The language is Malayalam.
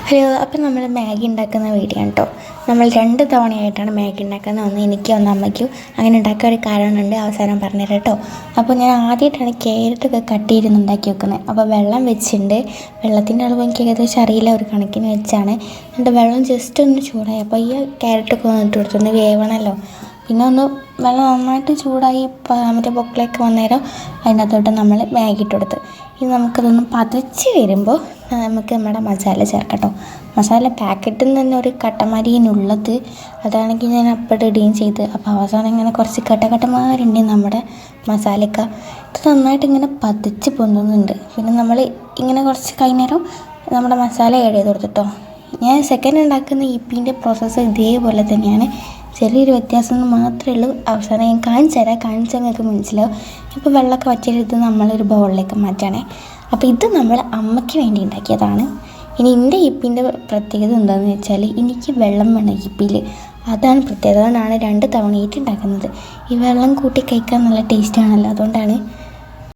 ഹലോ, അപ്പം നമ്മൾ മാഗി ഉണ്ടാക്കുന്ന വീഡിയോ ആണ് കേട്ടോ. നമ്മൾ 2 തവണയായിട്ടാണ് മാഗി ഉണ്ടാക്കുന്നത്. ഒന്ന് എനിക്കും ഒന്ന് അമ്മയ്ക്കും. അങ്ങനെ ഉണ്ടാക്കാൻ ഒരു കാരണമുണ്ട്, അവസാനം പറഞ്ഞുതരാം കേട്ടോ. അപ്പോൾ ഞാൻ ആദ്യമായിട്ടാണ് ക്യാരറ്റൊക്കെ കട്ട് ചെയ്ത് ഉണ്ടാക്കി വെക്കുന്നത്. അപ്പോൾ വെള്ളം വെച്ചിട്ടുണ്ട്. വെള്ളത്തിൻ്റെ അളവ് എനിക്ക് ഏകദേശം അറിയില്ല, ഒരു കണക്കിന് വെച്ചാണ്. എന്നിട്ട് വെള്ളം ജസ്റ്റ് ഒന്ന് ചൂടായി. അപ്പോൾ ഈ ക്യാരറ്റൊക്കെ വന്നിട്ട് കൊടുത്തൊന്ന് വേവണമല്ലോ. പിന്നെ ഒന്ന് വെള്ളം നന്നായിട്ട് ചൂടായി മറ്റേ പൊക്കിലേക്ക് വന്നേരം അതിനകത്തോട്ട് നമ്മൾ മാഗി ഇട്ട് കൊടുത്ത്. ഇനി നമുക്കതൊന്ന് പതച്ച് വരുമ്പോൾ നമുക്ക് നമ്മുടെ മസാല ചേർക്കാം കേട്ടോ. മസാല പാക്കറ്റിൽ നിന്ന് തന്നെ ഒരു കട്ടമാരിനുള്ളത്, അതാണെങ്കിൽ ഞാൻ അപ്പം ഇടുകയും ചെയ്ത്. അപ്പോൾ അവസാനം ഇങ്ങനെ കുറച്ച് കട്ടമാരുണ്ട് നമ്മുടെ മസാലയ്ക്ക. ഇത് നന്നായിട്ട് ഇങ്ങനെ പതിച്ച് പൊന്തുന്നുണ്ട്. പിന്നെ നമ്മൾ ഇങ്ങനെ കുറച്ച് കഴിഞ്ഞേരം നമ്മുടെ മസാല ആഡ് ചെയ്ത് കൊടുത്തിട്ടോ. ഞാൻ സെക്കൻഡ് ഉണ്ടാക്കുന്ന ഇപ്പീൻ്റെ പ്രോസസ്സ് ഇതേപോലെ തന്നെയാണ്, ചെറിയൊരു വ്യത്യാസം മാത്രമേ ഉള്ളൂ. അവസാനം ഞാൻ കാണിച്ചാൽ നിങ്ങൾക്ക് മനസ്സിലാവും. ഇപ്പോൾ വെള്ളമൊക്കെ വച്ചെടുത്ത് നമ്മളൊരു ബൗളിലേക്ക് മാറ്റാണേ. അപ്പോൾ ഇത് നമ്മൾ അമ്മയ്ക്ക് വേണ്ടി ഉണ്ടാക്കിയതാണ്. ഇനി എൻ്റെ ഇപ്പിൻ്റെ പ്രത്യേകത എന്താണെന്ന് വെച്ചാൽ എനിക്ക് വെള്ളം വേണം ഇപ്പിൽ. അതാണ് പ്രത്യേകത. അതാണ് 2 തവണയായിട്ട് ഉണ്ടാക്കുന്നത്. ഈ വെള്ളം കൂട്ടി കഴിക്കാൻ നല്ല ടേസ്റ്റാണല്ലോ, അതുകൊണ്ടാണ്